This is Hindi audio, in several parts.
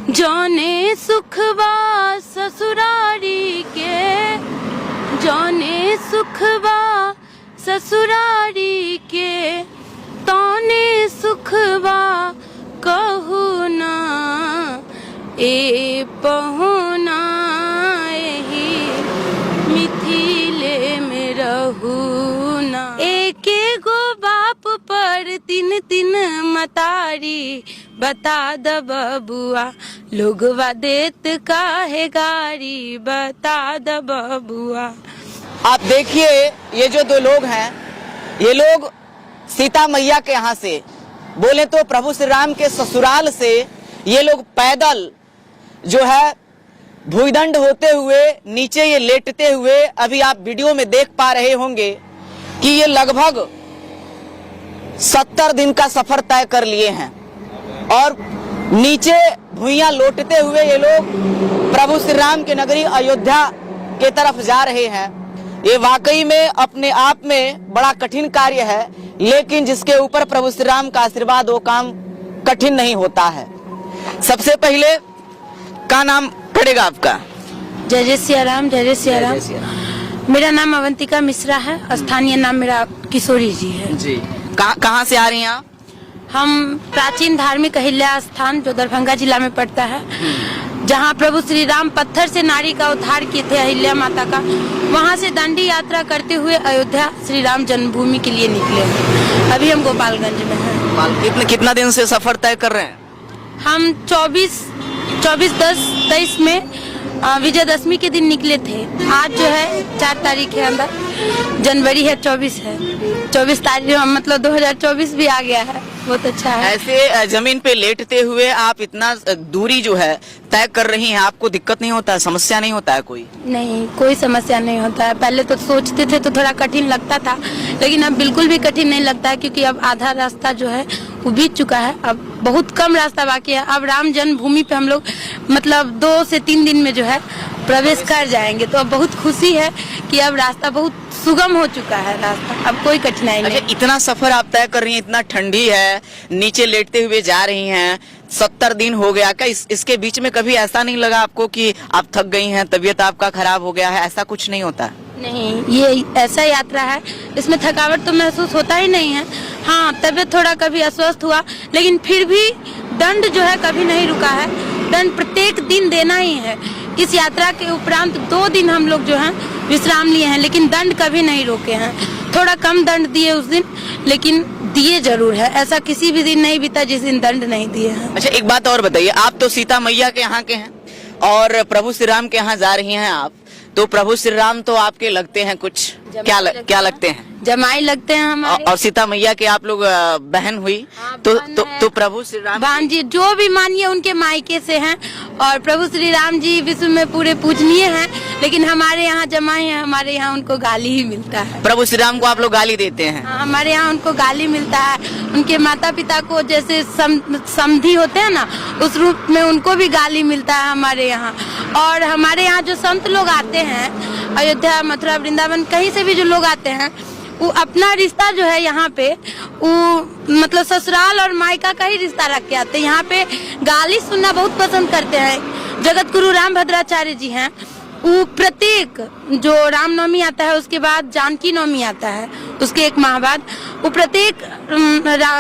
जौने सुखवा ससुरारी के, जौने सुखवा ससुरारी के, तौने सुखवा कहू ना ए पहुना एही मिथिले में रहू ना। एके गो बाप पर तीन तीन मतारी, बता द बबुआ लोगवा देत काहे गारी, बता द बबुआ। आप देखिए ये जो दो लोग हैं, ये लोग सीता मैया के यहाँ से, बोले तो प्रभु श्री राम के ससुराल से ये लोग पैदल जो है भूइदंड होते हुए नीचे ये लेटते हुए, अभी आप वीडियो में देख पा रहे होंगे कि ये लगभग 70 दिन का सफर तय कर लिए हैं और नीचे भुइयां लौटते हुए ये लोग प्रभु श्री राम के नगरी अयोध्या के तरफ जा रहे हैं। ये वाकई में अपने आप में बड़ा कठिन कार्य है, लेकिन जिसके ऊपर प्रभु श्री राम का आशीर्वाद, वो काम कठिन नहीं होता है। सबसे पहले क्या नाम पड़ेगा आपका? जय जय सिया राम, जय जय सिया राम। मेरा नाम अवंतिका मिश्रा है, स्थानीय नाम मेरा किशोरी जी है। जी, कहाँ से आ रही हैं आप? हम प्राचीन धार्मिक अहिल्या स्थान जो दरभंगा जिला में पड़ता है, जहाँ प्रभु श्री राम पत्थर से नारी का उद्धार किए थे अहिल्या माता का, वहाँ से दंडी यात्रा करते हुए अयोध्या श्री राम जन्मभूमि के लिए निकले हैं। अभी हम गोपालगंज में हैं। कितना दिन से सफर तय कर रहे हैं? हम 24/10/23 में विजयदशमी के दिन निकले थे। आज जो है 4 तारीख है, अंदर जनवरी है, 24 है, 24 तारीख मतलब 2024 भी आ गया है। बहुत अच्छा है। ऐसे जमीन पे लेटते हुए आप इतना दूरी जो है तय कर रही हैं, आपको दिक्कत नहीं होता है, समस्या नहीं होता है कोई? नहीं, कोई समस्या नहीं होता है। पहले तो सोचते थे तो थोड़ा कठिन लगता था, लेकिन अब बिल्कुल भी कठिन नहीं लगता है, क्योंकि अब आधा रास्ता जो है वो बीत चुका है। अब बहुत कम रास्ता बाकी है। अब राम जन्मभूमि पे हम लोग मतलब 2 से 3 दिन में जो है प्रवेश कर जाएंगे। तो अब बहुत खुशी है कि अब रास्ता बहुत सुगम हो चुका है रास्ता, अब कोई कठिनाई नहीं। इतना सफर आप तय कर रही हैं, इतना ठंडी है, नीचे लेटते हुए जा रही हैं, 70 दिन हो गया क्या? इसके बीच में कभी ऐसा नहीं लगा आपको कि आप थक गई हैं, तबीयत आपका खराब हो गया है? ऐसा कुछ नहीं होता? नहीं, ये ऐसा यात्रा है, इसमें थकावट तो महसूस होता ही नहीं है। हाँ, तबीयत थोड़ा कभी अस्वस्थ हुआ, लेकिन फिर भी दंड जो है कभी नहीं रुका है। दंड प्रत्येक दिन देना ही है। इस यात्रा के उपरांत 2 दिन हम लोग जो हैं विश्राम लिए हैं, लेकिन दंड कभी नहीं रोके हैं। थोड़ा कम दंड दिए उस दिन, लेकिन दिए जरूर है। ऐसा किसी भी दिन नहीं बीता जिस दिन दंड नहीं दिए हैं। अच्छा, एक बात और बताइए, आप तो सीता मैया के यहाँ के हैं और प्रभु श्री राम के यहाँ जा रही हैं आप, तो प्रभु श्री राम तो आपके लगते हैं कुछ, क्या लगते हैं? जमाई लगते हैं हमारे। और सीता मैया के आप लोग बहन हुई। हाँ, तो प्रभु श्री राम भांजी जो भी मानिए उनके मायके से हैं, और प्रभु श्री राम जी विश्व में पूरे पूजनीय हैं, लेकिन हमारे यहाँ जमाई है, हमारे यहाँ उनको गाली ही मिलता है। प्रभु श्री राम को आप लोग गाली देते हैं? हाँ, हमारे यहाँ उनको गाली मिलता है। उनके माता पिता को जैसे समधी होते हैं ना, उस रूप में उनको भी गाली मिलता है हमारे यहाँ। और हमारे यहाँ जो संत लोग आते हैं, अयोध्या, मथुरा, वृंदावन, कहीं से भी जो लोग आते हैं, वो अपना रिश्ता जो है यहाँ पे, वो मतलब ससुराल और मायका का ही रिश्ता रख के आते हैं। यहाँ पे गाली सुनना बहुत पसंद करते हैं। जगत गुरु राम भद्राचार्य जी हैं, वो प्रत्येक जो रामनवमी आता है, उसके बाद जानकी नवमी आता है, उसके 1 माह बाद, वो प्रत्येक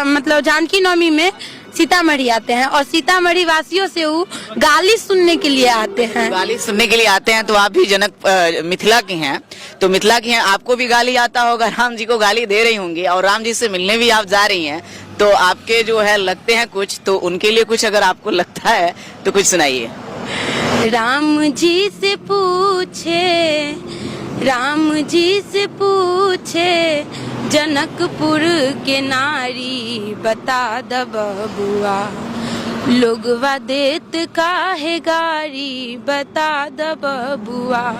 मतलब जानकी नवमी में सीतामढ़ी आते हैं, और सीतामढ़ी वासियों से वो गाली सुनने के लिए आते हैं। गाली सुनने के लिए आते हैं। तो आप भी मिथिला की हैं, तो मिथिला की हैं, आपको भी गाली आता होगा, राम जी को गाली दे रही होंगी, और राम जी से मिलने भी आप जा रही हैं, तो आपके जो है लगते हैं कुछ, तो उनके लिए कुछ अगर आपको लगता है तो कुछ सुनाइए। राम जी से पूछे, राम जी से पूछे, जनकपुर के नारी, बता द बबुआ लोगवा देत काहे गारी, बता द बबुआ।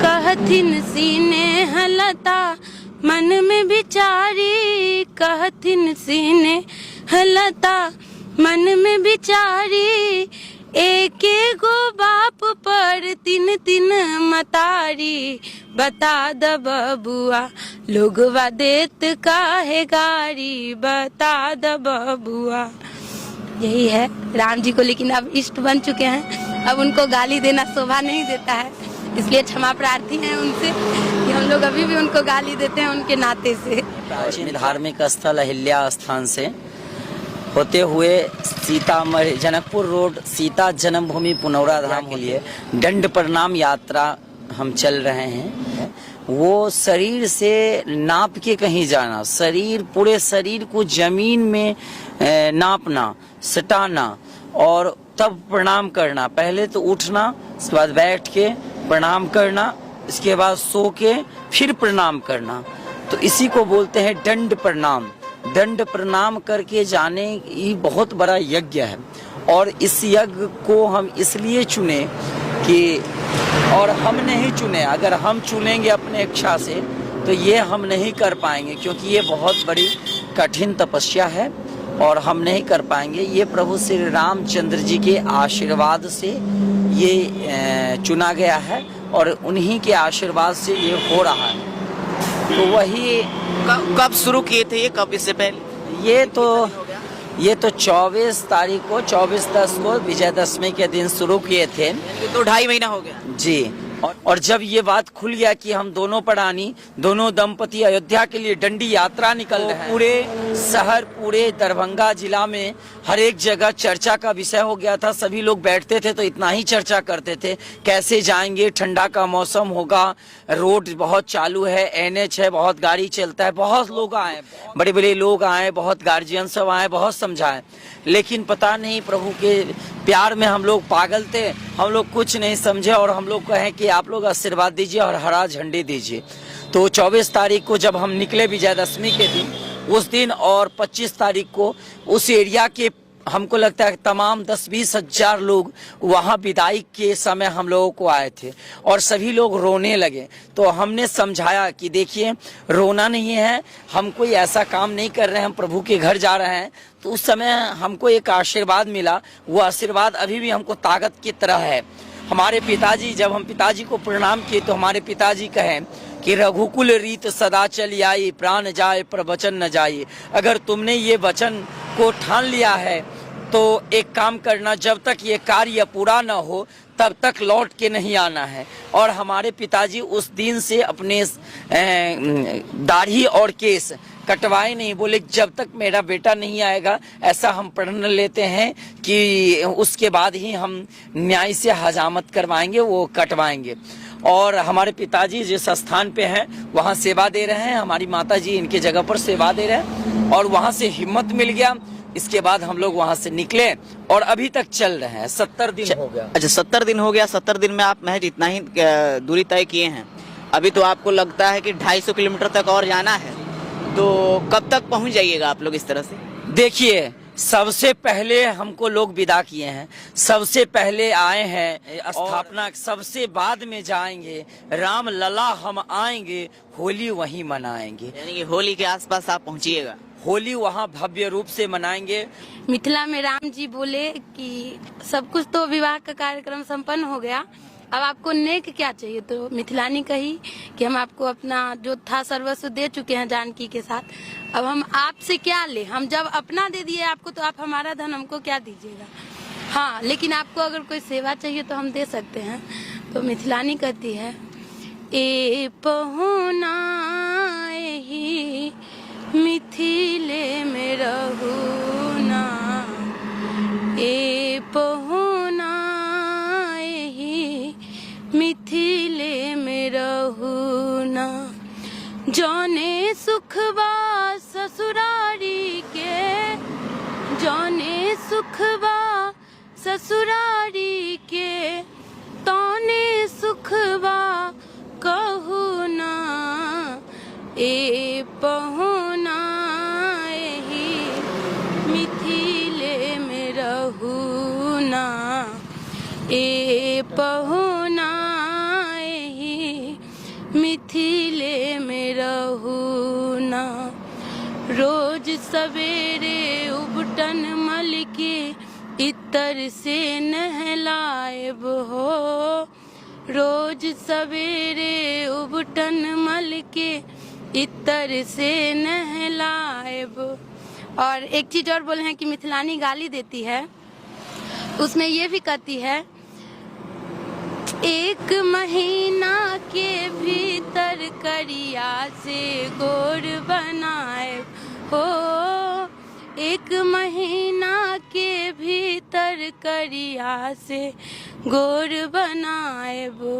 कहथिन सीने हलता मन में बिचारी, कहथिन सीने हलता मन में बिचारी, एके गो बाप पर तीन तीन मतारी, बता द बबुआ लोगवा देत काहे गारी, बता द बबुआ। यही है राम जी को, लेकिन अब इष्ट बन चुके हैं, अब उनको गाली देना शोभा नहीं देता है, इसलिए क्षमा प्रार्थी हैं उनसे कि हम लोग अभी भी उनको गाली देते हैं उनके नाते से। प्राचीन धार्मिक स्थल अहिल्या स्थान से होते हुए सीतामढ़ी जनकपुर रोड सीता जन्मभूमि पुनौरा धाम के लिए दंड प्रणाम यात्रा हम चल रहे हैं। वो शरीर से नाप के कहीं जाना, शरीर पूरे शरीर को जमीन में नापना, सटाना और तब प्रणाम करना। पहले तो उठना, उसके बाद बैठ के प्रणाम करना, इसके बाद सो के फिर प्रणाम करना। तो इसी को बोलते हैं दंड प्रणाम। दंड प्रणाम करके जाने ये बहुत बड़ा यज्ञ है और इस यज्ञ को हम इसलिए चुने कि, और हम नहीं चुने, अगर हम चुनेंगे अपने इच्छा से तो ये हम नहीं कर पाएंगे, क्योंकि ये बहुत बड़ी कठिन तपस्या है और हम नहीं कर पाएंगे। ये प्रभु श्री रामचंद्र जी के आशीर्वाद से ये चुना गया है और उन्हीं के आशीर्वाद से ये हो रहा है। तो वही कब शुरू किए थे ये, कब इससे पहले? ये तो 24 तारीख को 24/10 को विजयदशमी के दिन शुरू किए थे। तो 2.5 महीना हो गया जी। और जब ये बात खुल गया कि हम दोनों प्राणी, दोनों दंपति अयोध्या के लिए दंडी यात्रा निकल रहे हैं, पूरे शहर, पूरे दरभंगा जिला में हर एक जगह चर्चा का विषय हो गया था। सभी लोग बैठते थे तो इतना ही चर्चा करते थे, कैसे जाएंगे, ठंडा का मौसम होगा, रोड बहुत चालू है, NH है, बहुत गाड़ी चलता है, बहुत लोग आए, बड़े बड़े लोग आए, बहुत गार्जियन सब आए, बहुत समझाए, लेकिन पता नहीं प्रभु के प्यार में हम लोग पागल थे, हम लोग कुछ नहीं समझे और हम लोग कहें कि आप लोग आशीर्वाद दीजिए और हरा झंडे दीजिए। तो 24 तारीख को जब हम निकले विजयदशमी के दिन, उस दिन और 25 तारीख को उस एरिया के हमको लगता है तमाम 10-20 हजार लोग वहाँ विदाई के समय हम लोगों को आए थे और सभी लोग रोने लगे। तो हमने समझाया कि देखिए रोना नहीं है, हम कोई ऐसा काम नहीं कर रहे हैं, हम प्रभु के घर जा रहे हैं। तो उस समय हमको एक आशीर्वाद मिला, वो आशीर्वाद अभी भी हमको ताकत की तरह है। हमारे पिताजी, जब हम पिताजी को प्रणाम किए तो हमारे पिताजी कहें कि रघुकुल रीत सदा चली आई, प्राण जाए पर वचन न जाए। अगर तुमने ये वचन को ठान लिया है तो एक काम करना, जब तक ये कार्य पूरा न हो तब तक लौट के नहीं आना है। और हमारे पिताजी उस दिन से अपने दाढ़ी और केस कटवाए नहीं, बोले जब तक मेरा बेटा नहीं आएगा ऐसा हम प्रण लेते हैं कि उसके बाद ही हम न्याय से हजामत करवाएंगे, वो कटवाएंगे। और हमारे पिताजी जिस स्थान पे हैं वहाँ सेवा दे रहे हैं, हमारी माता जी इनके जगह पर सेवा दे रहे हैं और वहाँ से हिम्मत मिल गया। इसके बाद हम लोग वहाँ से निकले और अभी तक चल रहे हैं। 70 दिन हो गया। अच्छा, 70 दिन हो गया। 70 दिन में आप महज इतना ही दूरी तय किए हैं। अभी तो आपको लगता है कि 250 किलोमीटर तक और जाना है, तो कब तक पहुँच जाइएगा आप लोग इस तरह से? देखिए, सबसे पहले हमको लोग विदा किए हैं, सबसे पहले आए हैं स्थापना, सबसे बाद में जाएंगे। राम लला हम आएंगे, होली वहीं मनाएंगे। यानी कि होली के आसपास आप पहुंचिएगा? होली वहाँ भव्य रूप से मनाएंगे। मिथिला में राम जी बोले कि सब कुछ तो विवाह का कार्यक्रम संपन्न हो गया, अब आपको नेक क्या चाहिए? तो मिथिलानी कही कि हम आपको अपना जो था सर्वस्व दे चुके हैं जानकी के साथ, अब हम आपसे क्या ले? हम जब अपना दे दिए आपको तो आप हमारा धन हमको क्या दीजिएगा? हाँ, लेकिन आपको अगर कोई सेवा चाहिए तो हम दे सकते हैं। तो मिथिलानी कहती है, ए पहुना ही मिथिले में रहूना, ए पहुना ही मिथिले में रहूना, जौने सुखबा ससुरारी के, जौने सुखबा ससुरारी के, तौने सुखबा कहूना, ए पहुना ही मिथिले में रहूना, ए पहुना ही मिथिले में रहूना। रोज सवेरे उबटन मल के इतर से नहलाएब हो, रोज सवेरे उबटन मल के इतर से नहलाएब और एक चीज और बोले हैं कि मिथिलानी गाली देती है, उसमें ये भी कहती है, एक महीना के भीतर करिया से गोर बनाए हो, एक महीना के भीतर करिया से गोर बनाए वो।